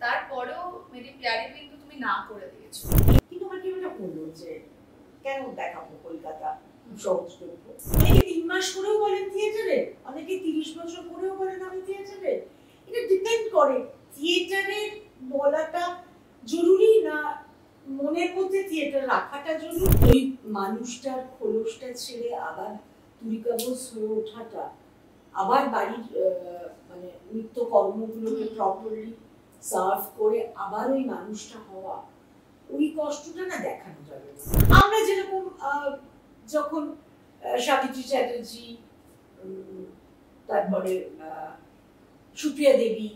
তারপরেও মেরি প্যারি কিন্তু তুমি না করে দিয়েছো। কিন্তু আমার কি মনে হলো যে কেন দেখাবো কলকাতা সহজযোগ্য। অনেকে 3 মাস করেও বলেন থিয়েটারে, অনেকে 30 বছর করেও বলেন আমি থিয়েটারে। এটা ডিপেন্ড করে থিয়েটারে বলাটা জরুরি না মনের মধ্যে থিয়েটার রাখাটা জরুরি। ওই মানুষটার খোলসটা ছেড়ে আবার তুলিকা বোস হয়ে ওঠাটা, আবার বাড়ির মানে নিত্য কর্মগুলোকে প্রপারলি সার্ভ করে আবার ওই মানুষটা হওয়া, ওই কষ্টটা না দেখানো যাবে না। আমরা যেরকম যখন সাবিত্রী চ্যাটার্জি, তারপরে সুপ্রিয়া দেবী,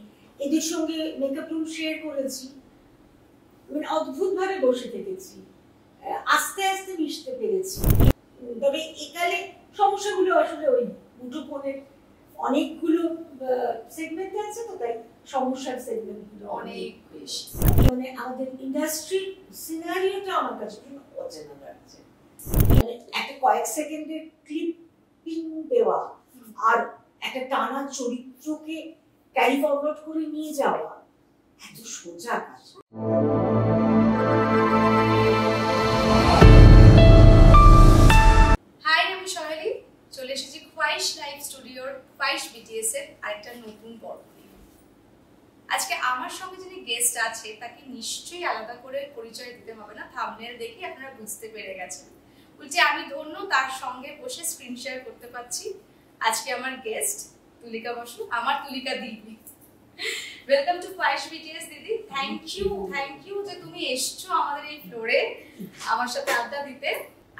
এদের সঙ্গে মেকআপ রুম শেয়ার করেছি, মানে অদ্ভুত ভাবে বসে থেকেছি, আস্তে আস্তে মিশতে পেরেছি। তবে একালে সমস্যাগুলো আসলে ওই মুঠোফোনের অনেকগুলো সেগমেন্ট আছে, তো তাই সমস্যার সেগমেন্টগুলো অনেক বেশি। মানে আমাদের ইন্ডাস্ট্রির সিনারিওটা আমার কাছে খুব অচেনা লাগছে। মানে একটা কয়েক সেকেন্ডের ক্লিপিং দেওয়া আর একটা টানা চরিত্রকে ক্যারি ফরওয়ার্ড করে নিয়ে যাওয়া এত সোজা কাজ। হাই, আমি সোহেলি, চলে এসেছি খোয়াইশ লাইভ স্টুডিওর খোয়াইশ বিটিএস এর আরেকটা নতুন পর্ব নিয়ে। আজকে আমার সঙ্গে যিনি গেস্ট আছে তাকে নিশ্চয়ই আলাদা করে পরিচয় দিতে হবে না, থাম্বনেল দেখে আপনারা বুঝতে পেরে গেছেন। বলছি আমি ধন্য তার সঙ্গে বসে স্ক্রিন শেয়ার করতে পারছি। আজকে আমার গেস্ট তুলিকা বসু, আমার তুলিকা দিদি। ওয়েলকাম টু খোয়াইশ বিটিএস দিদি। থ্যাংক ইউ যে তুমি এসছো আমাদের এই ফ্লোরে আমার সাথে আড্ডা দিতে।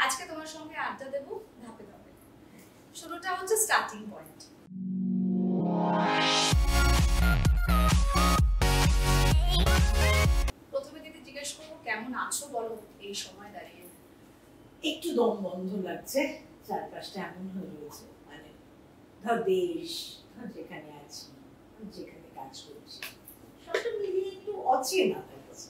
আজকে তোমার সঙ্গে আড্ডা দেব ধাপে ধাপে। শুরুটা হচ্ছে স্টার্টিং পয়েন্ট। প্রথমে দিদি জিজ্ঞেস করবো কেমন আছো বলো এই সময় দাঁড়িয়ে? একটু দম বন্ধ লাগছে, চারপাশটা এমন হয়ে রয়েছে, মানে ধর দেশ, ধর যেখানে আছি, যেখানে কাজ করছি, সবটা মিলিয়ে একটু অচেনা লাগছে।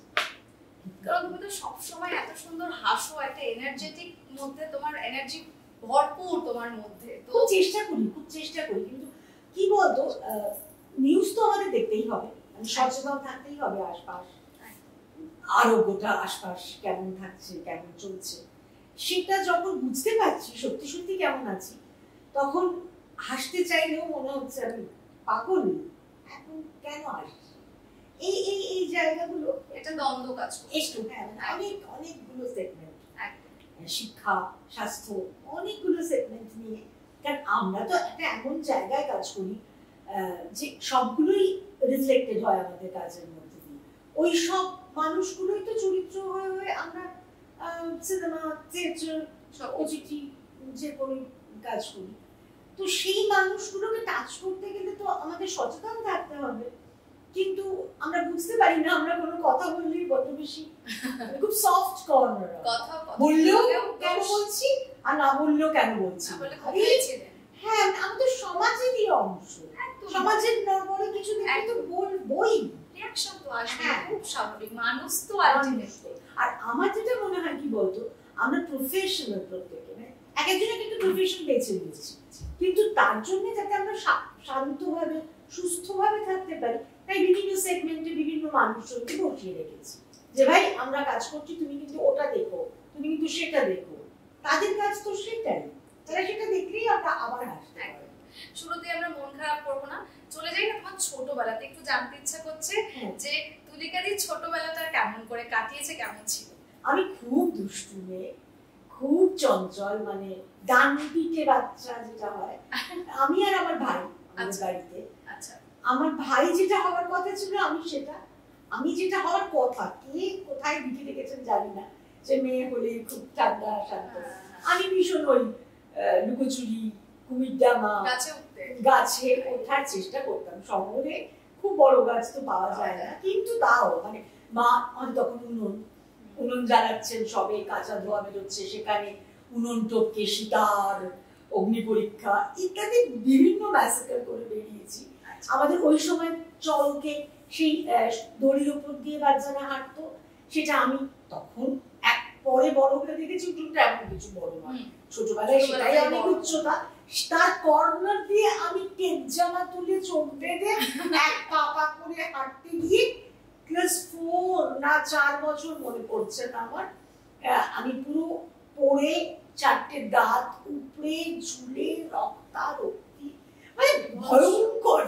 কারণ তুমি তো সবসময় এত সুন্দর হাসো, একটা এনার্জেটিক মধ্যে, তোমার এনার্জি ভরপুর তোমার মধ্যে। তো খুব চেষ্টা করি, কিন্তু কি বলতো, নিউজ তো আমাদের দেখতেই হবে, মানে সচেতন থাকতেই হবে আশপাশ, আরোগ্যটা আশপাশ কেমন থাকছে, কেমন চলছে, সেটা যখন বুঝতে পারছি সত্যি সত্যি কেমন আছি, তখন হাসতে চাইলেও মনে হচ্ছে আমি পাগল, এখন কেন আসছি। এই জায়গাগুলো এটা দ্বন্দ্ব কাজ করে একটু, হ্যাঁ, অনেকগুলো সেগমেন্ট, শিক্ষা, স্বাস্থ্য, অনেকগুলো সেগমেন্ট নিয়ে। কারণ আমরা তো একটা এমন জায়গায় কাজ করি যে সবগুলোই রিফ্লেক্টেড হয় আমাদের কাজের মধ্যে দিয়ে। ওই সব মানুষগুলোই তো চরিত্র হয়ে হয়ে আমরা সিনেমা, থিয়েটার, ওটিটি যে কোনো কাজ করি। তো সেই মানুষগুলোকে টাচ করতে গেলে তো আমাদের সচেতন থাকতে হবে, কিন্তু আমরা বুঝতে পারি না। আমরা কোনো কথা বললেই বড্ড বেশি খুব সফট কর্নার, কথা বললেও কেন বলছি আর না বললেও কেন বলছি। হ্যাঁ, আমাদের সমাজেরই অংশ, সমাজের নরমাল কিছু দেখে তো বলবই, রিঅ্যাকশন তো আসবে, খুব স্বাভাবিক, মানুষ তো আলটিমেটলি। আর আমার যেটা মনে হয় কি বলতো, আমরা প্রফেশনাল, প্রত্যেকে এক একজনের কিন্তু প্রফেশন বেছে নিয়েছি, কিন্তু তার জন্য যাতে আমরা শান্তভাবে সুস্থভাবে থাকতে পারি, তাই বিভিন্ন সেগমেন্টে বিভিন্ন মানুষজনকে বসিয়ে রেখেছি যে ভাই আমরা কাজ করছি, তুমি কিন্তু ওটা দেখো, তুমি কিন্তু সেটা দেখো। তাদের কাজ তো সেটাই, তারা সেটা দেখলেই আমরা আবার হাসতে পারি। শুরুতে আমরা মন খারাপ করবো না, চলে যাই না তোমার ছোটবেলাতে। একটু জানতে ইচ্ছা করছে যে তুলিকা দি ছোটবেলাটা কেমন করে কাটিয়েছে, কেমন ছিল? আমি খুব দুষ্টু মেয়ে, খুব চঞ্চল, মানে ডান পিঠে বাচ্চা যেটা হয়। আমি আর আমার ভাই আমাদের বাড়িতে, আমার ভাই যেটা হওয়ার কথা ছিল আমি সেটা, আমি যেটা হওয়ার কথা, কে কোথায় লিখে রেখেছেন জানি না, যে মেয়ে হলে খুব ঠান্ডা শান্ত। আমি ভীষণ ওই লুকোচুরি, কুমিরডামা, গাছে ওঠার চেষ্টা করতাম। শহরে খুব বড় গাছ তো পাওয়া যায় না, কিন্তু তাও মানে মা তখন উনুন জ্বালাচ্ছেন, সবে কাঁচা ধোয়া বেরোচ্ছে, সেখানে উনুন টপকে শিকার, অগ্নি পরীক্ষা ইত্যাদি বিভিন্ন ম্যাসাকার করে বেরিয়েছি। আমাদের ওই সময় চলকে সেই দড়ির উপর দিয়ে বাচ্চারা হাঁটতো, সেটা আমি তখন পরে বড় হয়ে দেখেছি উঠোনটা এমন কিছু বড় নয়, ছোটবেলায় সেটাই অনেক উচ্চতা। তার কর্নার দিয়ে আমি টেপ জামা তুলে চোখ বেঁধে এক পা পা করে হাঁটতে গিয়ে ক্লাস 4 না 4 বছর মনে পড়ছে না আমার, আমি পুরো পড়ে 4টে দাঁত উপরে ঝুলে রক্তারক্তি, মানে ভয়ঙ্কর।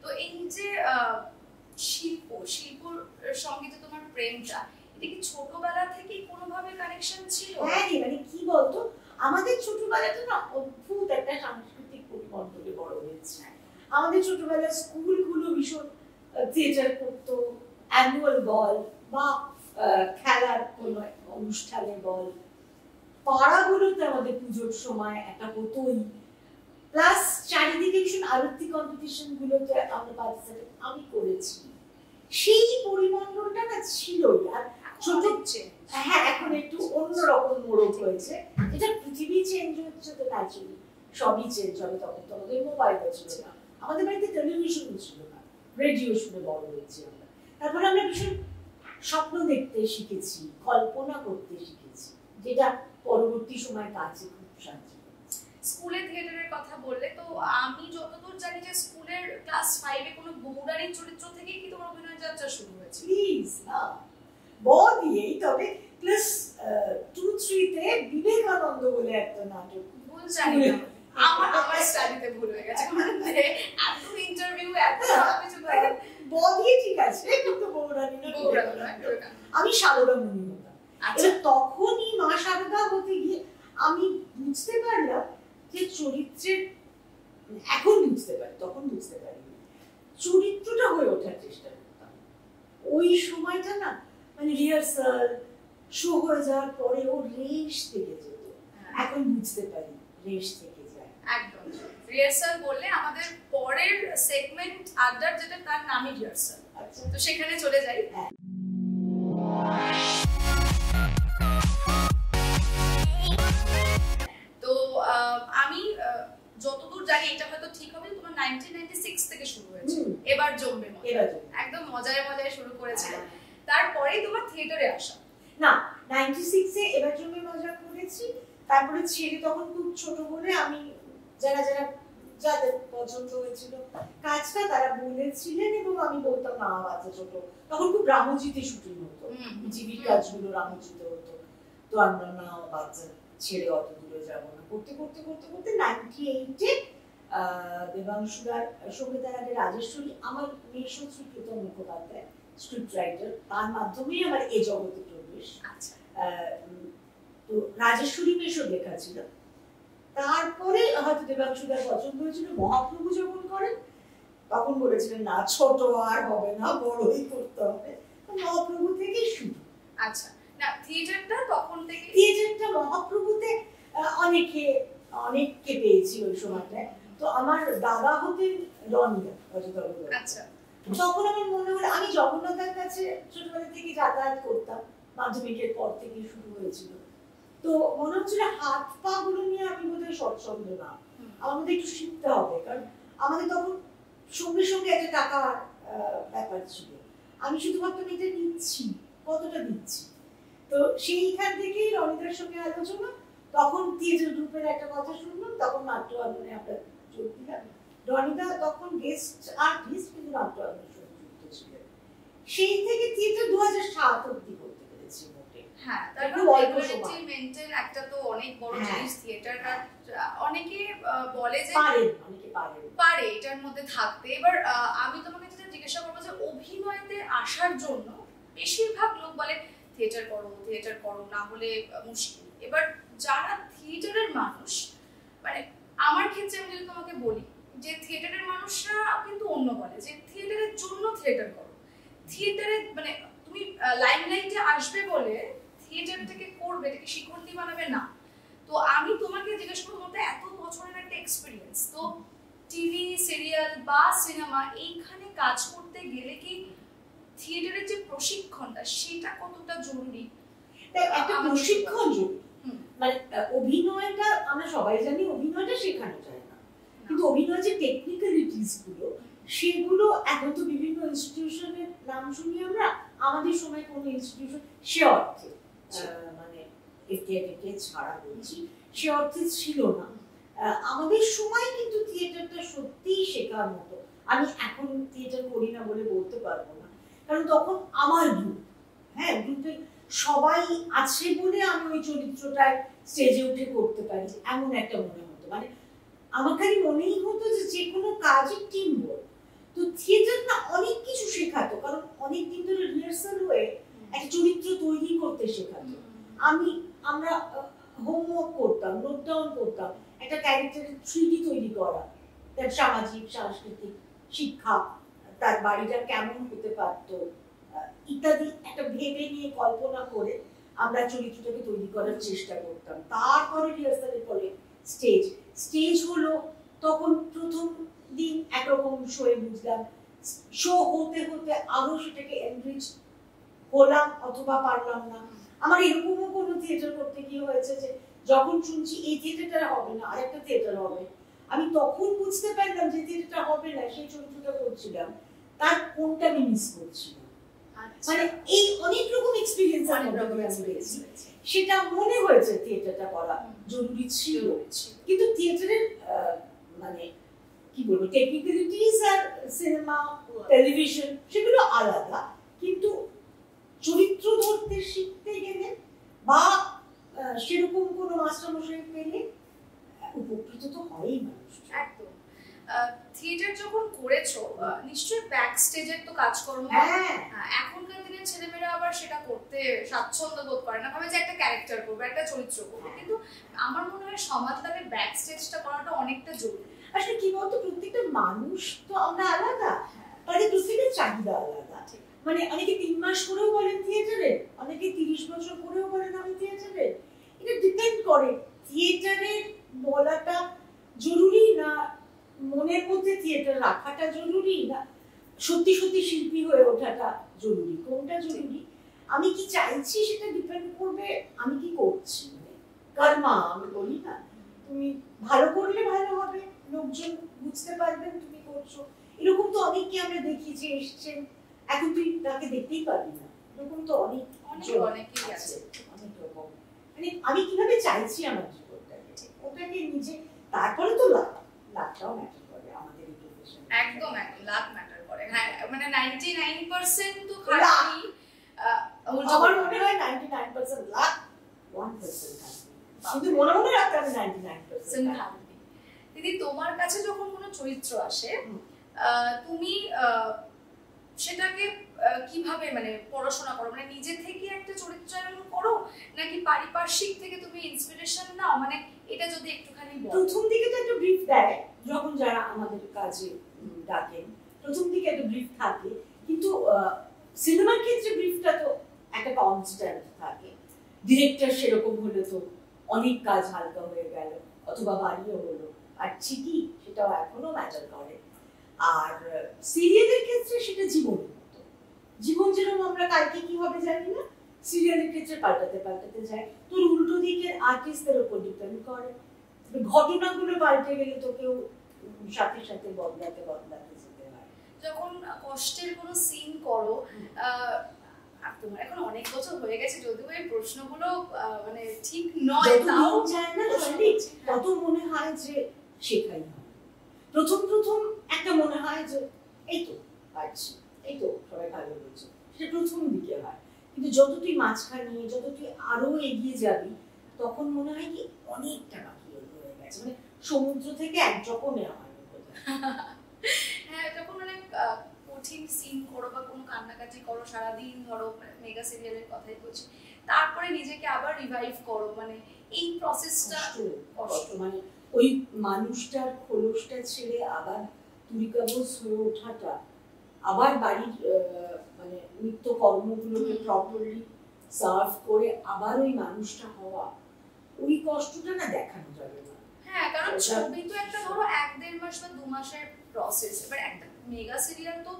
তো এই যে শিল্পর সঙ্গে যে তোমার প্রেমটা, এটা কি ছোটবেলা থেকেই কোনোভাবে কানেকশন ছিল? হ্যাঁ, মানে কি বলতো, আমাদের ছোটবেলাতে না অদ্ভুত একটা সাংস্কৃতিক পরিমণ্ডলে বড় হয়েছে। আমাদের ছোটবেলায় স্কুলগুলো ভীষণ থিয়েটার করতো, অ্যানুয়াল বল বা খেলার কোনো অনুষ্ঠানে বল, পাড়াগুলোতে আমাদের পুজোর সময় একটা হতোই, প্লাস চারিদিকে ভীষণ আরতি কম্পিটিশন গুলোতে আমরা পার্টিসিপেট আমি করেছি। সেই পরিমণ্ডলটা না ছিলই। আর ছোট, হ্যাঁ এখন একটু অন্যরকম মোড়ক হয়েছে, এটা পৃথিবী চেঞ্জ হচ্ছে তো ন্যাচুরালি সবই চেঞ্জ হবে। তখন তো আমাদের মোবাইল ছিল না, আমাদের বাড়িতে টেলিভিশন ছিল না, রেডিও শুনে বড় হয়েছি আমরা। তারপরে আমরা ভীষণ স্বপ্ন দেখতে শিখেছি, কল্পনা করতে শিখেছি, যেটা পরবর্তী সময় কাজে খুব সাহায্য। স্কুলে থিয়েটারের কথা বললে, তো আমি যতদূর জানি যে স্কুলের ক্লাস 5 এ কোনো বৌরানীর চরিত্র থেকেই কি তোমার অভিনয় যাত্রা শুরু হয়েছে? প্লিজ না, দিয়েই। তবে ক্লাস 2-3 তে বিবেকানন্দ বলে একটা নাটক, ভুল জানি না, আমার স্টাডিতে ভুল হয়ে গেছে, এত ইন্টারভিউ এত কিছু দিয়ে ঠিক আছে, কিন্তু বৌরানী না, আমি সারদা মনি হতাম। আচ্ছা, তখনই মা সারদা হতে গিয়ে আমি বুঝতে পারলাম যে চরিত্রের, এখন বুঝতে পারি, তখন বুঝতে পারিনি, চরিত্রটা হয়ে ওঠার চেষ্টা করতাম। ওই সময়টা না, মানে রিহার্সাল শো হয়ে যাওয়ার পরে ও রেশ থেকে যেত, এখন বুঝতে পারি রেশ থেকে যায়। একদম রিহার্সাল বললে আমাদের পরের সেগমেন্ট আড্ডার, যেটা তার নামই রিহার্সাল। আচ্ছা, তো সেখানে চলে যাই। তো আমি যতদূর জানি, এটা হয়তো ঠিক হবে, তোমার 1996 থেকে শুরু হয়েছে এবার জমবে মজা, একদম মজায় মজায় শুরু করেছিলে, তারপরেই তোমার থিয়েটারে আসা। না, 96 এ এবার জমবে মজা করেছি, তারপরে ছেড়ে তখন খুব ছোট বলে আমি যাদের পছন্দ হয়েছিল কাজটা তারা বলেছিলেন, এবং আমি বলতাম না বাচ্চা ছোট, তখন খুব রামজিতে শুটিং হতো, জিবির কাজগুলো রামজিতে হতো, তো আমরা না বাচ্চা ছেড়ে অত দূরে যাবো না, করতে করতে করতে করতে 98 এ দেবাংশুদার সঙ্গে তার আগে রাজেশ্বরী, আমার মেশো সুপ্রীতম মুখোপাধ্যায় স্ক্রিপ্ট রাইটার, তার মাধ্যমেই আমার এ জগতে প্রবেশ। আচ্ছা, তো রাজেশ্বরী মেশো লেখা ছিল, তারপরে হয়তো দেবাংশুদার পছন্দ হয়েছিল, মহাপ্রভু যখন করেন তখন বলেছিলেন না ছোট আর হবে না, বড়ই করতে হবে, মহাপ্রভু থেকেই শুরু। আচ্ছা, না থিয়েটারটা তখন থেকে, থিয়েটারটা মহাপ্রভুতে অনেককে পেয়েছি ওই সময়টায়। তো আমার দাদা হতেন রনিদা, আচ্ছা, তখন আমার মনে হলো, আমি জগন্নাথের কাছে ছোটবেলা থেকে যাতায়াত করতাম, মাধ্যমিকের পর থেকে শুরু হয়েছিল, তো মনে হচ্ছিল হাত পা গুলো নিয়ে আমি বোধহয় স্বচ্ছন্দ না, আমাদের একটু শিখতে হবে, কারণ আমাদের তখন সঙ্গে সঙ্গে একটা টাকা ব্যাপার ছিল, আমি শুধু ভাবতাম এটা নিচ্ছি, কতটা দিচ্ছি। তো সেইখান থেকেই রনিদার সঙ্গে আলোচনা, তখন থিয়েটার গ্রুপের একটা কথা শুনলাম, তখন নাট্য আন্দোলনে আমরা যোগ দিলাম। রনিদা তখন গেস্ট আর্টিস্ট, কিন্তু নাট্য আন্দোলনের সঙ্গে যুক্ত ছিলেন, সেই থেকে থিয়েটার 2007 অবধি করতে পেরেছি মোটে। হ্যাঁ, তারপর রেগুলারিটি মেইনটেইন একটা তো অনেক বড় জিনিস থিয়েটার, অনেকে বলে যে অনেকে পারে এটার মধ্যে থাকতে। এবার আমি তোমাকে যেটা জিজ্ঞাসা করবো, যে অভিনয়তে আসার জন্য বেশিরভাগ লোক বলে থিয়েটার করো, না হলে মুশকিল। এবার যারা থিয়েটারের মানুষ, মানে আমার ক্ষেত্রে আমি যদি তোমাকে বলি যে থিয়েটারের মানুষরা কিন্তু অন্য বলে যে থিয়েটারের জন্য থিয়েটার করো, থিয়েটারে মানে তুমি লাইমলাইটে আসবে বলে থিয়েটারটাকে করবে, এটাকে শিখন্ডি বানাবে না। তো আমি তোমাকে জিজ্ঞেস করবো, এত বছরের একটা এক্সপিরিয়েন্স, তো টিভি সিরিয়াল বা সিনেমা এইখানে কাজ করতে গেলে কি থিয়েটারের যে প্রশিক্ষণটা সেটা কতটা জরুরি? একটা প্রশিক্ষণ জরুরি, মানে অভিনয়টা আমরা সবাই জানি অভিনয়টা শেখানো যায় না, কিন্তু অভিনয়ের যে টেকনিক্যালিটিস গুলো সেগুলো এখন তো বিভিন্ন ইনস্টিটিউশনের নাম শুনি আমরা, আমাদের সময় কোনো ইনস্টিটিউশন সে অর্থে মানে এফটিআইকে ছাড়া বলছি, সে অর্থে ছিল না। আমাদের সময় কিন্তু থিয়েটারটা সত্যিই শেখার মতো। আমি এখন থিয়েটার করি না বলে বলতে পারবো না, কারণ তখন আমার গ্রুপ, হ্যাঁ গ্রুপে সবাই আছে বলে আমি ওই চরিত্রটায় স্টেজে উঠে করতে পারি, এমন একটা মনে হতো। মানে আমার খালি মনেই হতো যে কোনো কাজই টিম ওয়ার্ক। তো থিয়েটার না অনেক কিছু শেখাতো, কারণ অনেক দিন ধরে রিহার্সাল হয়ে একটা চরিত্র তৈরি করতে শেখাতো। আমরা হোমওয়ার্ক করতাম, নোট ডাউন করতাম, একটা ক্যারেক্টারের 3D তৈরি করা, তার সামাজিক সাংস্কৃতিক শিক্ষা, তার বাড়িটা কেমন হতে পারত ইত্যাদি একটা ভেবে নিয়ে কল্পনা করে আমরা চরিত্রটাকে তৈরি করার চেষ্টা করতাম। তারপরে রিহার্সালের পরে স্টেজ হলো, তখন প্রথম দিন একরকম শোয়ে বুঝলাম, শো হতে হতে আরো সেটাকে এনরিচ হলাম অথবা পারলাম না। আমার এরকমও কোনো থিয়েটার করতে গিয়ে হয়েছে যে যখন শুনছি এই থিয়েটারটা হবে না আরেকটা থিয়েটার হবে, আমি তখন বুঝতে পারলাম যে থিয়েটারটা হবে না, সেই চরিত্রটা করছিলাম তার কোনটা আমি মিস করছিলাম। মানে এই অনেক রকম এক্সপেরিয়েন্স আমি পেয়েছি, সেটা মনে হয়েছে থিয়েটারটা করা জরুরি ছিল। কিন্তু থিয়েটারের মানে কি বলবো টেকনিক্যালিটিস আর সিনেমা টেলিভিশন সেগুলো আলাদা, কিন্তু চরিত্র ধরতে শিখতে গেলে বা সেরকম কোনো মাস্টারমশাই পেলে উপকৃত তো হয়ই মানুষ। একদম। থিয়েটার যখন করেছো নিশ্চয়ই ব্যাক স্টেজের তো কাজকর্ম, এখনকার দিনের ছেলেমেয়েরা আবার সেটা করতে স্বাচ্ছন্দ্য বোধ করে না, ভাবে যে একটা ক্যারেক্টার করবে, একটা চরিত্র করবে, কিন্তু আমার মনে হয় সমাজ তাকে ব্যাক স্টেজটা করাটা অনেকটা জরুরি। আসলে কি বলতো, প্রত্যেকটা মানুষ তো আমরা আলাদা, তাদের প্রত্যেকের চাহিদা আলাদা। মানে অনেকে 3 মাস করেও বলেন থিয়েটারে, অনেকে 30 বছর করেও বলেন আমি থিয়েটারে। এটা ডিপেন্ড করে থিয়েটারে বলাটা জরুরি না মনের মধ্যে থিয়েটার রাখাটা জরুরি, না সত্যি সত্যি শিল্পী হয়ে ওঠাটা জরুরি, কোনটা জরুরি আমি কি চাইছি সেটা ডিপেন্ড করবে আমি কি করছি। মানে কর্মা আমি বলি না, তুমি ভালো করলে ভালো হবে, লোকজন বুঝতে পারবেন তুমি করছো। এরকম তো অনেককে আমরা দেখি যে এসছেন, এখন তুই তাকে দেখতেই পারবি না, এরকম তো অনেকেই আছে, অনেক রকম। মানে আমি কিভাবে চাইছি আমার জীবনটাকে, ওটাকে নিজে, তারপরে তো লাখটাও ম্যাটার করে আমাদের এই প্রফেশনে। একদম লাখ ম্যাটার করে। হ্যাঁ মানে 99% তো খারাপই, আমার মনে হয় 99% লাখ 1% খারাপ, কিন্তু মনে মনে রাখতে আমি 99% খারাপ। দিদি তোমার কাছে যখন কোনো চরিত্র আসে তুমি সেটাকে কিভাবে মানে পড়াশোনা করো, মানে নিজে থেকে একটা চরিত্রায়ন করো নাকি পারিপার্শ্বিক থেকে তুমি ইন্সপিরেশন নাও, মানে এটা যদি একটুখানি বলো। প্রথম দিকে তো একটা ব্রিফ দেয় যখন যারা আমাদের কাজে ডাকেন, প্রথম দিকে একটা ব্রিফ থাকে, কিন্তু সিনেমার ক্ষেত্রে ব্রিফটা তো একটা কনস্ট্যান্ট থাকে। ডিরেক্টর সেরকম হলে তো অনেক কাজ হালকা হয়ে গেল অথবা বাড়িও হলো, আর ঠিকই সেটাও এখনো ম্যাটার করে। আর সিরিয়ালের ক্ষেত্রে সেটা জীবনের মতো, জীবন যেরকম আমরা কালকে কি হবে জানি না, সিরিয়ালের ক্ষেত্রে পাল্টাতে পাল্টাতে যায়। তোর উল্টো দিকের আর্টিস্টদের উপর ডিপেন্ড করে, ঘটনাগুলো পাল্টে গেলে তো কেউ সাথে সাথে বদলাতে যেতে হয়। যখন কষ্টের কোনো সিন করো, তোমার এখন অনেক বছর হয়ে গেছে যদিও এই প্রশ্নগুলো মানে ঠিক নয়, তাও যায় না তত মনে হয় যে শেখাই হয়। প্রথম একটা মনে হয় যে এই তো পারছি, এই তো সবাই ভালো বলছে, সেটা প্রথম দিকে হয়। কিন্তু যত তুই মাঝখানে, যত তুই আরো এগিয়ে যাবি, তখন মনে হয় কি অনেকটা বাকি হয়ে গেছে, মানে সমুদ্র থেকে এক রকমে আমার হ্যাঁ যখন মানে কঠিন সিন করো বা কোনো কান্নাকাটি করো সারাদিন, ধরো মেগা সিরিয়ালের কথাই বলছি, তারপরে নিজেকে আবার রিভাইভ করো, মানে এই প্রসেসটা কষ্ট। মানে ওই মানুষটার খোলসটা ছেড়ে আবার তুলিকাবজ হয়ে ওঠাটা, আবার বাড়ির মানে নিত্য কর্মগুলোকে প্রপারলি সার্ভ করে আবার ওই মানুষটা হওয়া, ওই কষ্টটা না দেখানো যাবে না। হ্যাঁ কারণ ছবি তো একটা ধরো 1-1.5 মাস বা 2 মাসের প্রসেস, এবার একটা মেগা সিরিয়াল তো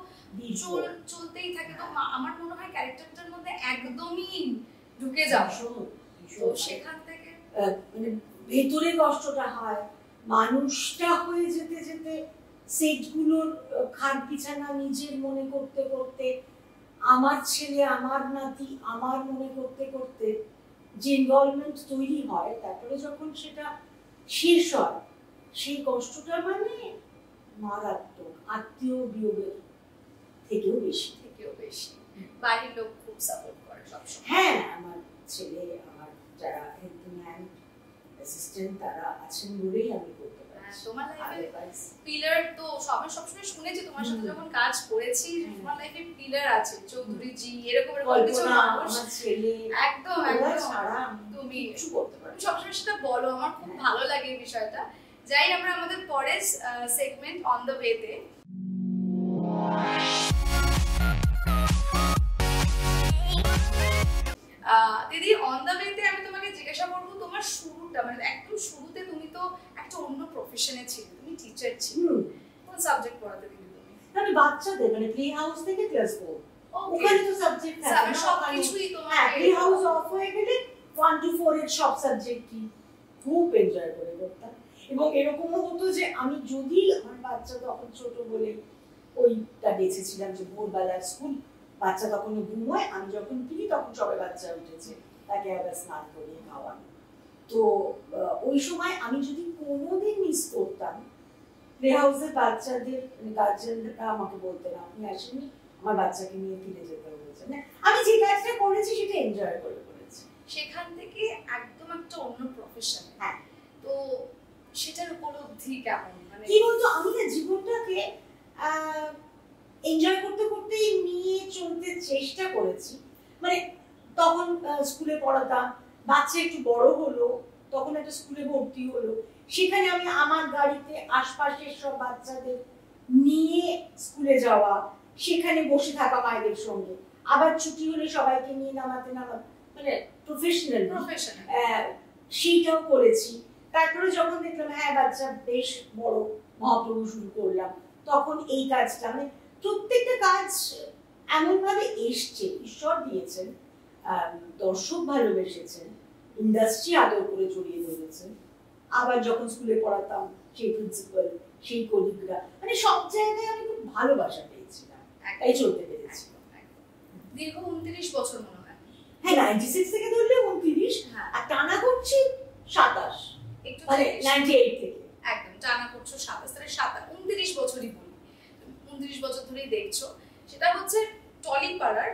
চলতেই থাকে, তো আমার মনে হয় ক্যারেক্টারটার মধ্যে একদমই ঢুকে যাও, তো সেখান থেকে মানে ভেতরে কষ্টটা হয়। মানুষটা হয়ে যেতে যেতে সেটগুলোর খাট বিছানা নিজের মনে করতে করতে, আমার ছেলে আমার নাতি আমার মনে করতে করতে যে ইনভলভমেন্ট তৈরি হয়, তারপরে যখন সেটা শেষ হয় সেই কষ্টটা মানে মারাত্মক, আত্মীয় বিয়োগের থেকেও বেশি। থেকেও বেশি। বাড়ির লোক খুব সাপোর্ট করে সবসময়। হ্যাঁ, আমার ছেলে, আমার যারা হেল্পিং হ্যান্ড অ্যাসিস্ট্যান্ট তারা আছেন বলেই আমি করতে পারছি। তোমার লাইফে পিলার তো সবসময় শুনেছি, তোমার সাথে যখন কাজ করেছি তোমার লাইফে পিলার আছে, চৌধুরী জি এরকম কিছু মানুষ, আমার ছেলে, একদম ছাড়া তুমি কিছু করতে পারো। সবসময় সেটা বলো, আমার খুব ভালো লাগে এই বিষয়টা। যাই আমরা আমাদের পরের সেগমেন্ট অন দ্য ওয়েতে। দিদি, অন দ্য ওয়েতে আমি তোমাকে জিজ্ঞাসা করবো তোমার শুরুটা, মানে একদম শুরুতে তুমি তো একটা অন্য প্রফেশনে ছিলে, তুমি টিচার ছিলে, কোন সাবজেক্ট পড়াতে দিদি তুমি? আমি বাচ্চাদের মানে প্লে হাউস থেকে ক্লাস 4, ওখানে তো সাবজেক্ট থাকে না, সব কিছুই তোমার প্লে হাউস অফ হয়ে গেলে 1 to 4 এর সব সাবজেক্টই খুব এনজয় করে করতাম। এবং এরকমও হতো যে আমি যদি আমার বাচ্চা তখন ছোট বলে ওইটা বেঁচেছিলাম যে ভোরবেলা স্কুল, বাচ্চা তখন ঘুমোয়, আমি যখন ফিরি তখন সবাই বাচ্চা উঠেছে, তাকে আবার স্নান করিয়ে খাওয়ানো। তো ওই সময় আমি যদি কোনোদিন মিস করতাম, প্লে হাউসের বাচ্চাদের গার্জেনরা আমাকে বলতেন আপনি আসেননি, আমার বাচ্চাকে নিয়ে ফিরে যেতে হয়েছে। আমি যে কাজটা করেছি সেটা এনজয় করে করেছি। সেখান থেকে একদম একটা অন্য প্রফেশন। হ্যাঁ, তো সেটার উপলব্ধি কেমন? মানে কি বলতো, আমি না জীবনটাকে এনজয় করতে করতে নিয়ে চলতে চেষ্টা করেছি। মানে তখন স্কুলে পড়াতাম, বাচ্চা একটু বড় হলো, তখন একটা স্কুলে ভর্তি হলো, সেখানে আমি আমার গাড়িতে আশপাশের সব বাচ্চাদের নিয়ে স্কুলে যাওয়া, সেখানে বসে থাকা মায়েদের সঙ্গে, আবার ছুটি হলে সবাইকে নিয়ে নামাতে মানে প্রফেশনাল সেইটাও করেছি। তারপরে যখন দেখলাম হ্যাঁ বাচ্চা বেশ বড়, মহাপ্রভু শুরু করলাম, তখন এই কাজটা মানে প্রত্যেকটা কাজ এমন ভাবে এসছে, ঈশ্বর দিয়েছেন, দর্শক ভালোবেসেছেন, ইন্ডাস্ট্রি আদর করে জড়িয়ে ধরেছেন। আবার যখন স্কুলে পড়াতাম সেই প্রিন্সিপাল, সেই কলিগরা, মানে সব জায়গায় আমি খুব ভালোবাসা পেয়েছিলাম, তাই চলতে পেরেছি। দীর্ঘ 29 বছর মনে হয়। হ্যাঁ, 96 থেকে ধরলে 29, আর টানা করছি 27, একটু মানে 98 থেকে একদম টানা করছো 27, তাহলে 29 বছরই বলি, 29 বছর ধরেই দেখছো। সেটা হচ্ছে টলিপাড়ার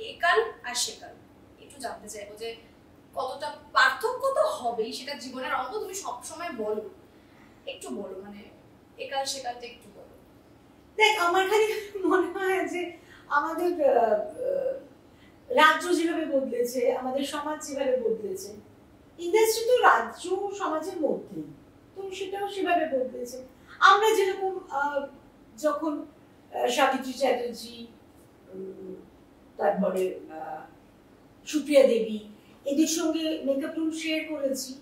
একাল আর সেকাল। একটু জানতে চাইবো যে কতটা পার্থক্য তো হবেই, সেটা জীবনের অঙ্গ, তুমি সবসময় বলো, একটু বলো, মানে একাল সেকালটা একটু বলো। দেখ, আমার খালি মনে হয় যে আমাদের রাজ্য যেভাবে বদলেছে, আমাদের সমাজ যেভাবে বদলেছে, ইন্ডাস্ট্রি তো রাজ্য সমাজের মধ্যেই, তো সেটাও সেভাবে বদলেছে। আমরা যেরকম যখন সাবিত্রী চ্যাটার্জি, তারপরে সুপ্রিয়া দেবী, এদের সঙ্গে মেকআপ রুম শেয়ার করেছি,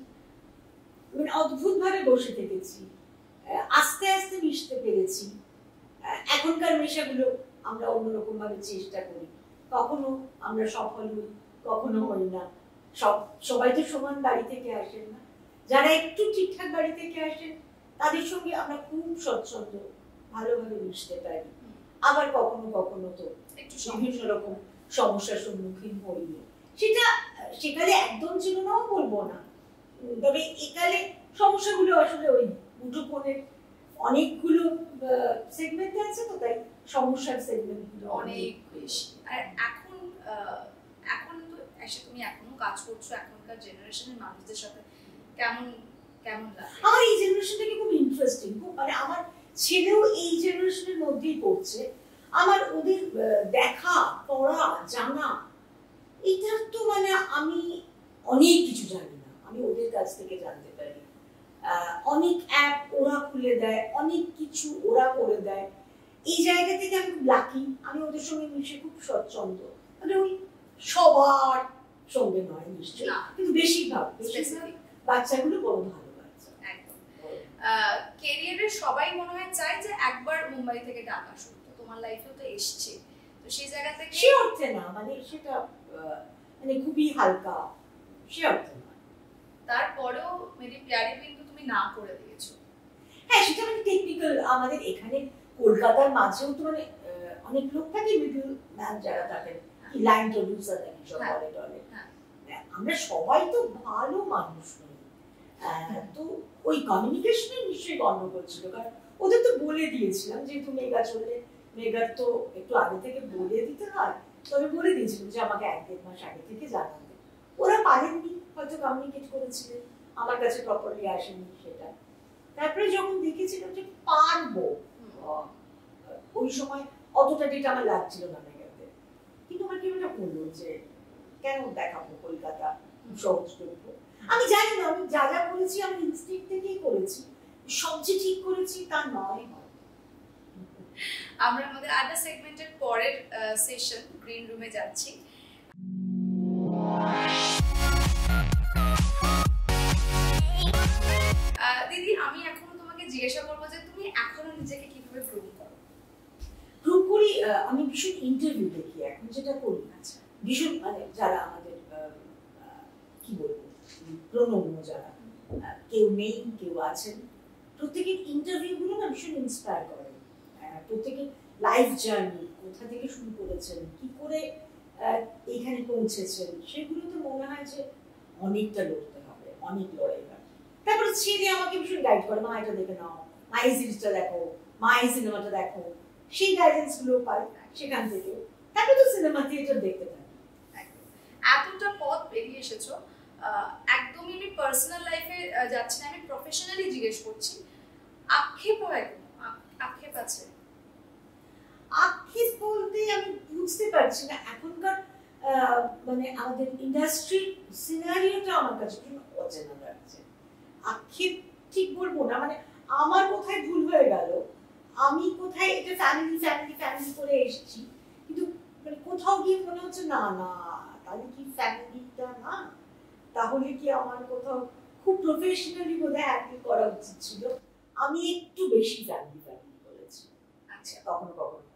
মানে অদ্ভুত ভাবে বসে থেকেছি, আস্তে আস্তে মিশতে পেরেছি। এখনকার মেশাগুলো আমরা অন্যরকম ভাবে চেষ্টা করি, কখনো আমরা সফল হই, কখনো হই না। সবাই তো সমান বাড়ি থেকে আসেন না, যারা একটু ঠিকঠাক বাড়ি থেকে আসেন তাদের সঙ্গে আমরা খুব স্বচ্ছন্দ ভালোভাবে মিশতে পারি। আবার কখনো কখনো তো একটু বিভিন্ন রকম সমস্যার সম্মুখীন হইনি, সেটা সেকালে একদম ছিল নাও বলবো না, তবে একালে সমস্যাগুলো আসলে ওই মুঠোফোনের অনেকগুলো সেগমেন্ট আছে, তো তাই সমস্যার সেগমেন্টগুলো অনেক বেশি। আর এখন তো তুমি এখনো কাজ করছো, এখনকার জেনারেশনের মানুষদের সাথে কেমন লাগে? আমার এই জেনারেশনটাকে খুব ইন্টারেস্টিং, খুব, মানে আমার ছেলেও এই জেনারেশনের মধ্যেই পড়ছে। আমার ওদের দেখা, পড়া, জানা, এটা তো মানে আমি অনেক কিছু জানি না, আমি ওদের কাছ থেকে জানতে পারি। অনেক অ্যাপ ওরা খুলে দেয়, অনেক কিছু ওরা করে দেয়, এই জায়গা থেকে আমি খুব লাকি। আমি ওদের সঙ্গে মিশে খুব স্বচ্ছন্দ, মানে ওই সবার সঙ্গে নয় নিশ্চয়ই, কিন্তু বেশিরভাগ বাচ্চাগুলো বড় ভালো বাচ্চা। একদম ক্যারিয়ারে সবাই মনে হয় চায় যে একবার মুম্বাই থেকে ডাক আসুক, তো তোমার লাইফেও তো এসছে, তো সেই জায়গা থেকে সে অর্থে না, মানে সেটা মানে খুবই হালকা, সে অর্থে না। তারপরেও মেরি প্যারি কিন্তু তুমি না করে দিয়েছো। হ্যাঁ, সেটা মানে টেকনিক্যাল, আমাদের এখানে কলকাতার মাঝেও তো মানে অনেক লোক থাকে, মিডল ম্যান যারা থাকেন, লাইন প্রডিউসার নাকি সব বলে টলে, আমরা সবাই তো ভালো মানুষ নই, তো ওই কমিউনিকেশনে নিশ্চয়ই গন্ডগোল ছিল, কারণ ওদের তো বলে দিয়েছিলাম যে তুমি মেগা চললে মেগার তো একটু আগে থেকে বলে দিতে হয়, তো আমি বলে দিয়েছিলাম যে আমাকে 1-1.5 মাস আগে থেকে জানাবে। ওরা পারেননি, হয়তো কমিউনিকেট করেছিলেন, আমার কাছে প্রপারলি আসেনি সেটা। তারপরে যখন দেখেছিলাম যে পারবো, ওই সময় অতটা ডেট আমার লাগছিল না মেগাতে, কিন্তু আমার কেউ এটা বললো যে কেন দেখাবো কলকাতা, সহজ করবো। আমি জানি না, আমি যা যা করেছি আমি ইনস্টিংক্ট থেকেই করেছি, সবচেয়ে ঠিক করেছি তা নয়। আমরা আমাদের আড্ডা সেগমেন্টের পরের সেশন গ্রিন রুমে যাচ্ছি। দিদি, আমি এখনো তোমাকে জিজ্ঞাসা করবো যে তুমি এখনো নিজেকে কিভাবে গ্রুম করো? গ্রুম করি, আমি ভীষণ ইন্টারভিউ দেখি এখন যেটা করি। আচ্ছা, ভীষণ মানে যারা আমাদের কি বলবো প্রণম্য যারা, কেউ নেই কেউ আছেন, প্রত্যেকের ইন্টারভিউ গুলো না ভীষণ ইন্সপায়ার করে। প্রত্যেকের লাইফ জার্নি, কোথা থেকে শুরু করেছেন, কি করে এইখানে পৌঁছেছেন, সেগুলোতে মনে হয় যে অনেকটা লড়তে হবে, অনেক লড়াই হয়। তারপরে ছেলে আমাকে ভীষণ গাইড করে, মা এটা দেখে নাও, মা এই সিরিজটা দেখো, মা এই সিনেমাটা দেখো, সেই গাইডেন্স গুলো পাই সেখান থেকে। তারপরে তো সিনেমা থিয়েটার দেখতে থাকি। এতটা পথ বেরিয়ে এসেছো, একদমই আমি পার্সোনাল লাইফে যাচ্ছি না, আমি প্রফেশনালি জিজ্ঞেস করছি, আক্ষেপ হয় কোনো? আক্ষেপ আছে? আক্ষেপ বলতে আমি বুঝতে পারছি না, এখনকার মানে আমাদের ইন্ডাস্ট্রির সিনারিওটা আমার কাছে খুব অচেনা লাগছে। আক্ষেপ ঠিক বলবো না, মানে আমার কোথায় ভুল হয়ে গেল, আমি কোথায় এটা ফ্যামিলি ফ্যামিলি ফ্যামিলি করে এসেছি, কিন্তু মানে কোথাও গিয়ে মনে হচ্ছে না না, তাহলে কি ফ্যামিলিটা না, তাহলে কি আমার কোথাও খুব প্রফেশনালি বোধহয় হ্যান্ডেল করা উচিত ছিল, আমি একটু বেশি ফ্যামিলি ফ্যামিলি করেছি। আচ্ছা, কখনো কখনো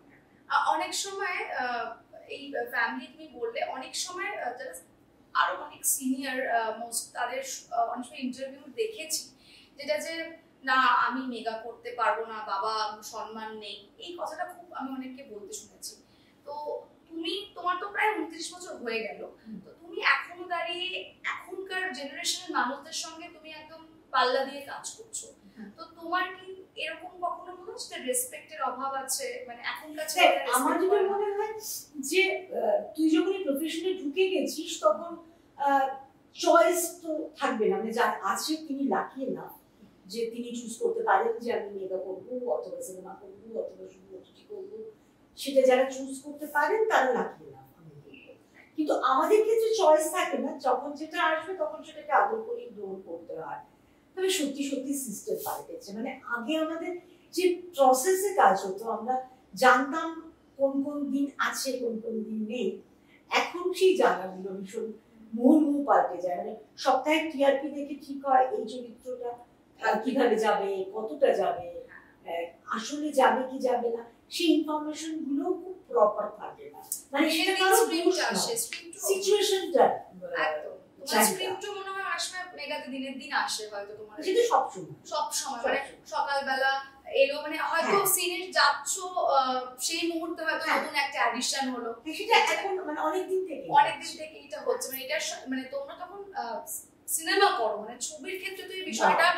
অনেক সময় এই ফ্যামিলি তুমি বললে, অনেক সময় যারা আরো অনেক সিনিয়র মোস্ট, তাদের অনেক সময় ইন্টারভিউ দেখেছি যেটা যে না আমি মেগা করতে পারবো না, বাবা সম্মান নেই, এই কথাটা খুব আমি অনেককে বলতে শুনেছি। তো তুমি, তোমার তো প্রায় 29 বছর হয়ে গেল, তো তুমি এখনো দাঁড়িয়ে এখনকার জেনারেশনের মানুষদের সঙ্গে তুমি একদম পাল্লা দিয়ে কাজ করছো, তো তোমার কি এরকম কখনো মনে হচ্ছে রেসপেক্টের অভাব আছে? মানে এখনকার আমার যেটা মনে হয় যে তুই যখন প্রফেশনে ঢুকে গেছিস তখন চয়েস তো থাকবে না, মানে যার আছে তিনি লাকি না যে তিনি চুজ করতে পারেন যে আমি মেগা করবো অথবা সিনেমা করবো অথবা শুধু ওটিটি করবো, সেটা যারা চুজ করতে পারেন তারা লাকি না। কিন্তু আমাদের ক্ষেত্রে চয়েস থাকে না, যখন যেটা আসবে তখন সেটাকে আদর করে গ্রহণ করতে হয়। তবে সত্যি সত্যি সিস্টেম পাল্টেছে, মানে আগে আমাদের যে প্রসেসে কাজ হতো, আমরা জানতাম কোন কোন দিন আছে কোন কোন দিন নেই, এখন সেই জানাগুলো ভীষণ মুহূর্মুহু পাল্টে যায়। মানে সপ্তাহে টিআরপি দেখে ঠিক হয় এই চরিত্রটা কিভাবে যাবে, কতটা যাবে, আসলে যাবে কি যাবে না, সেই ইনফরমেশন গুলো খুব প্রপার থাকে না, মানে সেটা কারো দোষ না, সিচুয়েশনটা স্ক্রিপ্টও মনে হয় আসলে মেগাতে দিনের দিন আসে, হয়তো তোমার সেটা সব সময় মানে সকালবেলা এলো, মানে হয়তো সিনে যাচ্ছ সেই মুহূর্তে হয়তো নতুন একটা অ্যাডিশন হলো, সেটা এখন মানে অনেক দিন থেকে এটা হচ্ছে, মানে এটা মানে তোমরা তখন সিনেমা করো, মানে ছবির ক্ষেত্রে তো এই বিষয়টা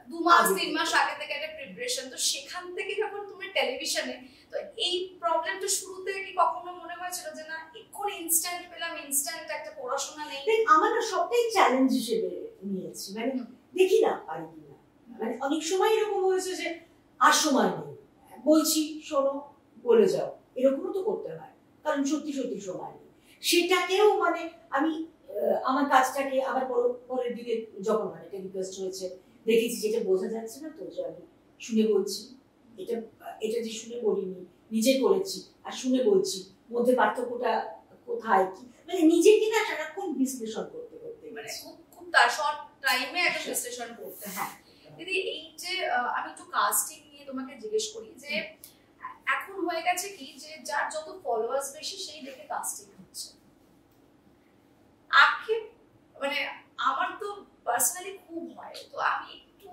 2 মাস 3 মাস আগে থেকে একটা প্রিপারেশন, তো সেখান থেকে যখন তুমি টেলিভিশনে, তো এই প্রবলেমটা শুরুতে কি কখনো মনে হয়েছিল যে না এখন ইনস্ট্যান্ট পেলাম, ইনস্ট্যান্ট একটা পড়াশোনা নেই? আমার না সবটাই চ্যালেঞ্জ হিসেবে নিয়েছি, মানে দেখি না পারি কিনা, মানে অনেক সময় এরকম হয়েছে যে আর সময় নেই, বলছি শোনো বলে যাও, এরকমও তো করতে হয়, কারণ সত্যি সত্যি সময় নেই। সেটাকেও মানে আমি আমার কাজটাকে আবার পরের দিকে যখন মানে একটা রিকোয়েস্ট হয়েছে, দেখেছি যেটা বোঝা যাচ্ছে না, তো যে আমি শুনে বলছি, এটা যে শুনে বলিনি নিজে করেছি আর শুনে বলছি, মধ্যে পার্থক্যটা কোথায়, কি মানে নিজেকে না সারাক্ষণ বিশ্লেষণ করতে করতে, মানে খুব তার শর্ট টাইমে একটা বিশ্লেষণ করতে। হ্যাঁ দিদি, এই যে আমি একটু কাস্টিং নিয়ে তোমাকে জিজ্ঞেস করি, যে এখন হয়ে গেছে কি যে যার যত ফলোয়ার্স বেশি সেই দেখে কাস্টিং হচ্ছে, আক্ষেপ মানে আমার তো পার্সোনালি খুব হয়, তো আমি একটু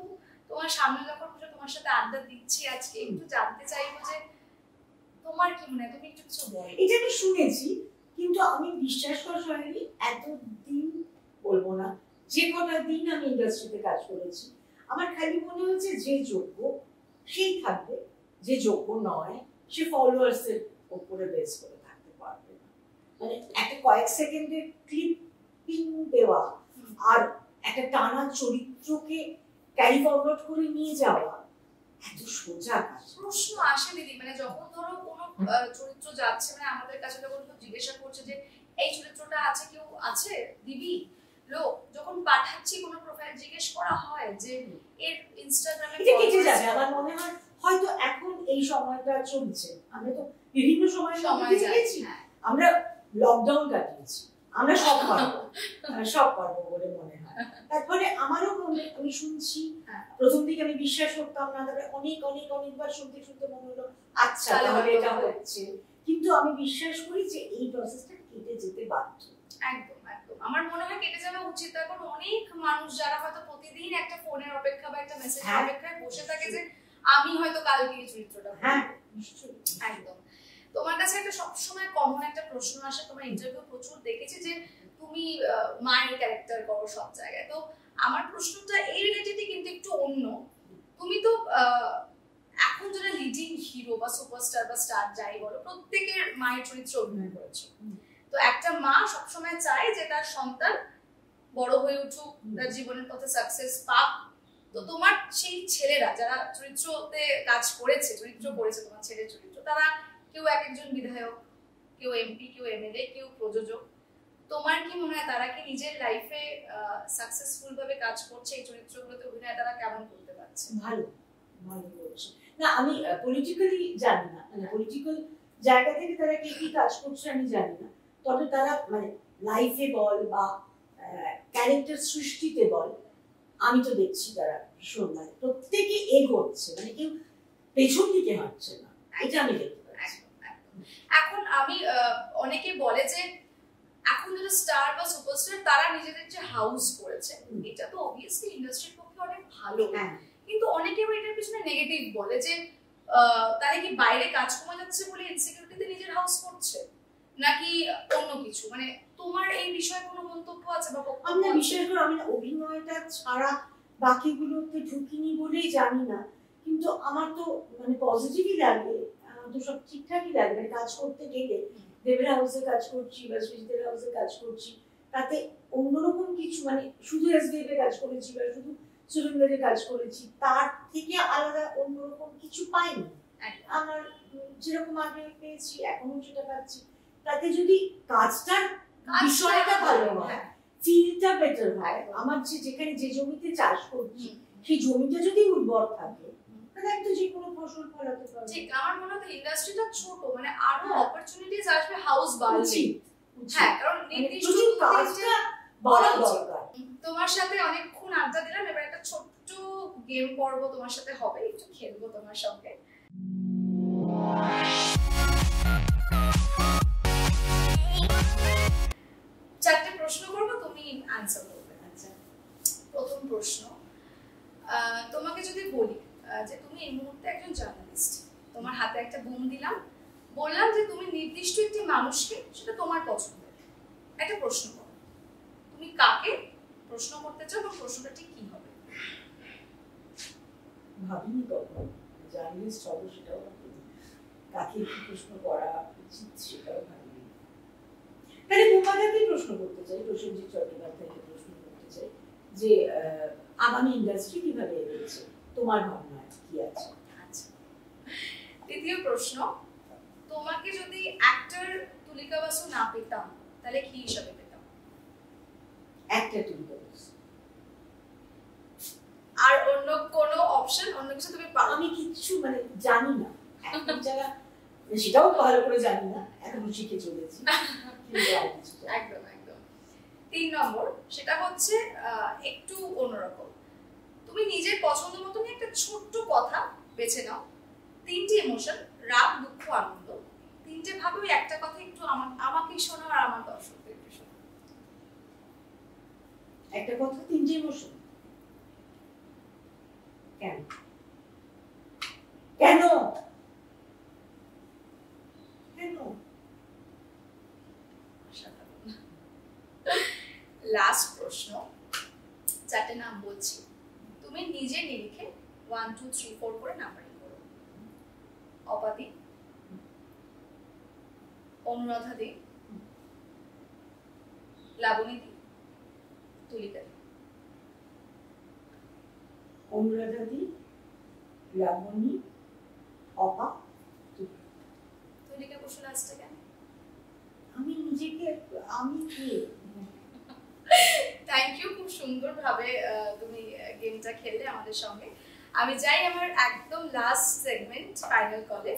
তোমার সামনে যখন বসে তোমার সাথে আড্ডা দিচ্ছি আজকে, একটু জানতে চাইবো যে তোমার কি মনে হয়, তুমি একটু কিছু বলো। এটা আমি শুনেছি, কিন্তু আমি বিশ্বাস করা হয়নি এতদিন, বলবো না যে কটা দিন আমি ইন্ডাস্ট্রিতে কাজ করেছি, আমার খালি মনে হচ্ছে যে যোগ্য সেই থাকবে, যে যোগ্য নয় সে ফলোয়ার্স এর উপরে বেস করে থাকতে পারবে না। মানে একটা কয়েক সেকেন্ডের ক্লিপিং দেওয়া আর একটা টানা চরিত্রকে ক্যারি ফরওয়ার্ড করে নিয়ে যাওয়া এত সোজা কাজ। প্রশ্ন আসে দিদি, মানে যখন ধরো কোনো চরিত্র যাচ্ছে, মানে আমাদের কাছে যখন কেউ জিজ্ঞাসা করছে যে এই চরিত্রটা আছে, কেউ আছে দিবি, লোক যখন পাঠাচ্ছি কোনো প্রোফাইল জিজ্ঞেস করা হয় যে এর ইনস্টাগ্রামে এটা কেটে যাবে। আমার মনে হয় হয়তো এখন এই সময়টা চলছে, আমরা তো বিভিন্ন সময় গেছি, আমরা লকডাউন কাটিয়েছি, আমরা সব পারবো সব পারবো বলে মনে হয়। তারপরে আমারও আমি শুনছি, প্রথম দিকে আমি বিশ্বাস করতাম না, তারপরে অনেকবার শুনতে মনে হলো আচ্ছা তাহলে এটা হচ্ছে। কিন্তু আমি বিশ্বাস করি যে এই প্রসেসটা কেটে যেতে বাধ্য। একদম একদম আমার মনে হয় কেটে যাওয়া উচিত। এখন অনেক মানুষ যারা হয়তো প্রতিদিন একটা ফোনের অপেক্ষা বা একটা মেসেজের অপেক্ষায় বসে থাকে যে আমি হয়তো কালকে এই চরিত্রটা, হ্যাঁ নিশ্চয়ই একদম। তোমার কাছে একটা সবসময় কমন একটা প্রশ্ন আসে, তোমার ইন্টারভিউ প্রচুর দেখেছি যে তুমি মায়ের ক্যারেক্টার করো সব জায়গায়। তো আমার প্রশ্নটা এই রিলেটেডই কিন্তু একটু অন্য। তুমি তো এখন যারা লিডিং হিরো বা সুপারস্টার বা স্টার যাই বলো, প্রত্যেকের মায়ের চরিত্রে অভিনয় করেছো। তো একটা মা সবসময় চায় যে তার সন্তান বড় হয়ে উঠুক, তার জীবনের পথে সাকসেস পাক। তো তোমার সেই ছেলেরা যারা চরিত্রতে কাজ করেছে, চরিত্র করেছে তোমার ছেলের চরিত্র, তারা কেউ এক একজন বিধায়ক, কেউ এমপি, কেউ এমএলএ, কেউ প্রযোজক। তোমার কি মনে হয় তারা কি নিজের লাইফে সাকসেসফুল ভাবে কাজ করছে? এই চরিত্রগুলোতে অভিনয় তারা কেমন করতে পারছে? ভালো করছে না। আমি পলিটিক্যালি জানি না, মানে পলিটিক্যাল জায়গা থেকে তারা কি কাজ করছে আমি জানি না, তবে তারা মানে লাইফে বল বা ক্যারেক্টার সৃষ্টিতে বল, আমি তো দেখছি তারা ভীষণ মানে প্রত্যেকে এগোচ্ছে, মানে কেউ পেছন দিকে হাঁটছে না, এটা আমি দেখতে পাচ্ছি। এখন আমি অনেকে বলে যে এখন যারা স্টার বা সুপারস্টার তারা নিজেদের যে হাউস করেছে, এটা তো অবভিয়াসলি ইন্ডাস্ট্রির পক্ষে অনেক ভালো, কিন্তু অনেকে এটার পিছনে নেগেটিভ বলে যে তারা কি বাইরে কাজ কমে যাচ্ছে বলে ইনসিকিউরিটিতে নিজের হাউস করছে নাকি অন্য কিছু? মানে তোমার এই বিষয়ে কোনো মন্তব্য আছে বা বক্তব্য? আমি বিশেষ করে আমি অভিনয়টা ছাড়া বাকিগুলোতে ঢুকিনি বলেই জানি না, কিন্তু আমার তো মানে পজিটিভই লাগে, আমার তো সব ঠিকঠাকই লাগে। মানে কাজ করতে গেলে দেবের হাউসে কাজ করছি বা সৃজিতের হাউসে কাজ করছি, তাতে অন্যরকম কিছু মানে শুধু এসবিএফ এ কাজ করেছি বা শুধু সুরেন্দ্রের কাজ করেছি, তার থেকে আলাদা অন্যরকম কিছু পাইনি। আমার যেরকম আগে পেয়েছি এখনো সেটা পাচ্ছি, তাতে যদি কাজটার বিষয়টা ভালো হয়, ফিলটা বেটার হয়, আমার যেখানে যে জমিতে চাষ করছি সেই জমিটা যদি উর্বর থাকে তাহলে একটা যে কোনো ফসল ফলাতে পারবে। ঠিক, আমার মনে হয় ইন্ডাস্ট্রিটা ছোট, মানে আরো অপরচুনিটিজ আসবে হাউস বাড়লে। হ্যাঁ, কারণ নির্দিষ্ট কাজটা বড় দরকার। তোমার সাথে অনেকক্ষণ আড্ডা দিলাম, এবার একটা ছোট্ট গেম পর্ব তোমার সাথে হবে, একটু খেলবো তোমার সঙ্গে। চারটে প্রশ্ন করবো, তুমি আনসার করবে। আচ্ছা, প্রথম প্রশ্ন, তোমাকে যদি বলি যে তুমি এই মুহূর্তে একজন জার্নালিস্ট, তোমার হাতে একটা বুম দিলাম, বললাম যে তুমি নির্দিষ্ট একটি মানুষকে, সেটা তোমার পছন্দের, একটা প্রশ্ন করো, তুমি কাকে প্রশ্ন করতে চাও এবং প্রশ্নটা ঠিক কি হবে? ভাবিনি কখনো জার্নালিস্ট হবো, সেটাও কাকে কি প্রশ্ন করা উচিত সেটাও ভাবিনি। তাহলে বোমাদাকে প্রশ্ন করতে চাই, প্রসেনজিৎ চট্টোপাধ্যায়কে প্রশ্ন করতে চাই যে আগামী ইন্ডাস্ট্রি কিভাবে এগোচ্ছে, তোমার ভাবনা কি আছে? আচ্ছা, দ্বিতীয় প্রশ্ন, তোমাকে যদি অ্যাক্টর তুলিকা বাসু না পেতাম তাহলে কি হিসাবে পেতাম? অ্যাক্টর তুলিকা বাসু। আর অন্য কোনো অপশন, অন্য কিছু তুমি পাও? আমি কিছু মানে জানি না, এখন যারা সেটাও ভালো করে জানি না, এখন শিখে চলেছি। একদম একদম। 3 নম্বর, সেটা হচ্ছে একটু অন্যরকম, তুমি নিজের পছন্দ মতনই একটা ছোট্ট কথা বেছে নাও, 3টি ইমোশন, রাগ, দুঃখ, আনন্দ, 3টে ভাবে ওই একটা কথা একটু আমাকে শোনাও আর আমার দর্শকদের শোনাও। একটা কথা 3টে ইমোশন, কেন কেন কেন? লাস্ট প্রশ্ন, 4টে নাম বলছি, তুমি নিজে নিরিখে 1 2 3 4 করে নাম্বারিং করো। অপাদি, অনুরাধা দি, লাবণী দি, তুলিকা দি। অনুরাধা দি, লাবণী, অপা, তুলিকা বসু লাস্টে কেন? আমি নিজেকে আমি কে? থ্যাংক ইউ, খুব সুন্দরভাবে তুমি গেমটা খেললে আমাদের সঙ্গে। আমি যাই আমার একদম লাস্ট সেগমেন্ট ফাইনাল কলে।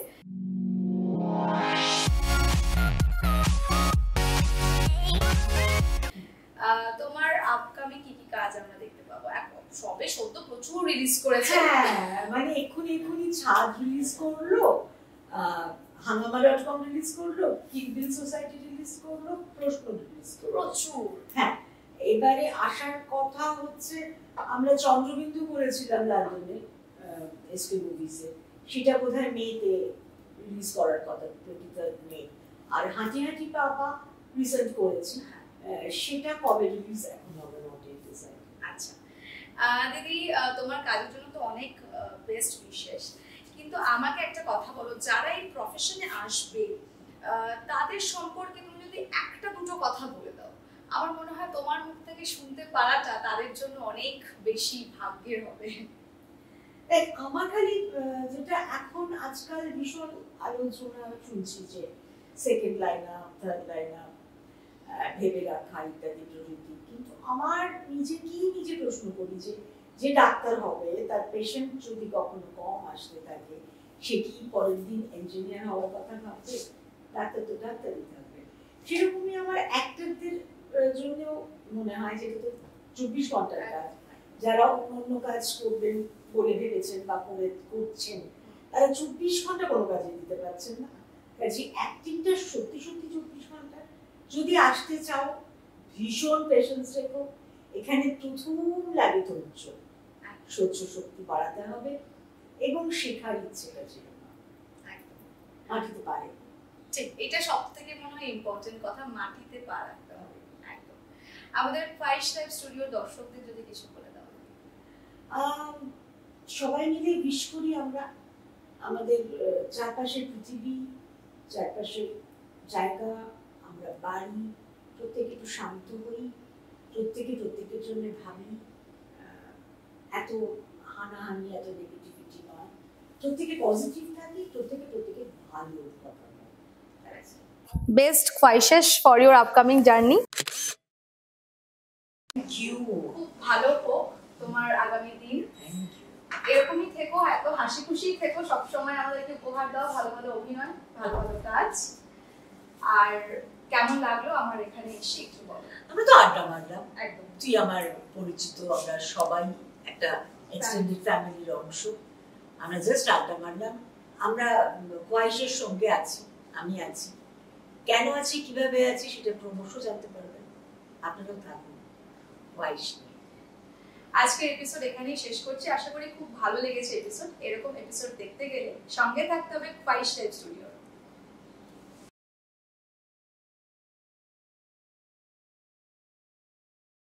তোমার আপকামিং কি কি কাজ আমরা দেখতে পাবো? এখন সবে সদ্য প্রচুর রিলিজ করেছে। হ্যাঁ, মানে এক্ষুনি ছাদ রিলিজ করলো, হাঙ্গামা.com রিলিজ করলো, কিলবিল সোসাইটি রিলিজ করলো, প্রশ্ন রিলিজ করলো, প্রচুর। হ্যাঁ, এবারে আসার কথা হচ্ছে আমরা চন্দ্রবিন্দু করেছিলাম লন্ডনে এসপি মুভিজে, সেটা বোধহয় মেতে রিলিজ করার কথা, 23 মে। আর হাঁটি হাঁটি পাপা রিসেন্ট করেছি, সেটা কবে রিলিজ এখন হবে নট ইট ডিসাইড। আচ্ছা দিদি, তোমার কাজের জন্য তো অনেক বেস্ট উইশেস, কিন্তু আমাকে একটা কথা বলো, যারা এই প্রফেশনে আসবে তাদের সম্পর্কে তুমি যদি একটা দুটো কথা বলে দাও, আমার মনে হয় তোমার মুখ থেকে শুনতে পারাটা তাদের জন্য অনেক বেশি ভাগ্যের হবে। আমার খালি যেটা এখন আজকাল ভীষণ আলোচনা শুনছি যে সেকেন্ড লাইনার, থার্ড লাইনার ভেবে রাখা ইত্যাদি প্রভৃতি, কিন্তু আমার নিজে প্রশ্ন করি যে ডাক্তার হবে তার পেশেন্ট যদি কখনো কম আসতে থাকে, সে কি পরের দিন ইঞ্জিনিয়ার হওয়ার কথা ভাববে? ডাক্তার তো ডাক্তারই থাকবে। সেরকমই আমার অ্যাক্টরদের জন্যও মনে হয় যে তো 24 ঘন্টার কাজ, যারা অন্য কাজ করবেন বলে ভেবেছেন বা করছেন, তারা 24 ঘন্টা কোনো কাজে দিতে পারছেন না। কাজে অ্যাক্টিংটা সত্যি 24 ঘন্টা। যদি আসতে চাও ভীষণ পেশেন্স রেখো, এখানে প্রথম লাগে ধৈর্য, সহ্য শক্তি বাড়াতে হবে এবং শেখার ইচ্ছেটা ছিল না, মাটিতে পারে। ঠিক, এটা সব থেকে মনে হয় ইম্পর্টেন্ট কথা, মাটিতে পা রাখতে হবে। একদম। আমাদের ফাইশ লাইভ স্টুডিও দর্শকদের যদি কিছু বলে দাও। সবাই মিলে উইশ করি আমরা আমাদের চারপাশের পৃথিবী, চারপাশের জায়গা, আমরা বাড়ি, প্রত্যেকে একটু শান্ত হই, প্রত্যেকের জন্য ভাবি, এত হানাহানি, এত নেগেটিভিটি নয়, প্রত্যেকে পজিটিভ থাকি, প্রত্যেকে ভালো কথা বলে। Best wishes for your upcoming journey. Thank you. খুব ভালো হোক তোমার আগামী দিন, এরকমই থেকো, এত হাসি খুশি থেকো, সবসময় আমাদেরকে উপহার দাও, ভালো ভালো অভিনয়, ভালো ভালো কাজ। আর কেমন লাগলো আমার এখানে এসে একটু বলো। আমরা তো আড্ডা মারলাম, একদম, তুই আমার পরিচিত, আমরা সবাই একটা এক্সটেন্ডেড ফ্যামিলির অংশ, আমরা জাস্ট আড্ডা মারলাম। আমরা কোয়াইশের সঙ্গে আছি, আমি আছি, কেন আছি, কিভাবে আছি সেটা ক্রমশ জানতে পারবেন। আপনারাও থাকুন কোয়াইশ। আজকের এপিসোড এখানেই শেষ করছি, আশা করি খুব ভালো লেগেছে এপিসোড। এরকম এপিসোড দেখতে গেলে সঙ্গে থাকতে হবে ফাইশ লাইভ স্টুডিও।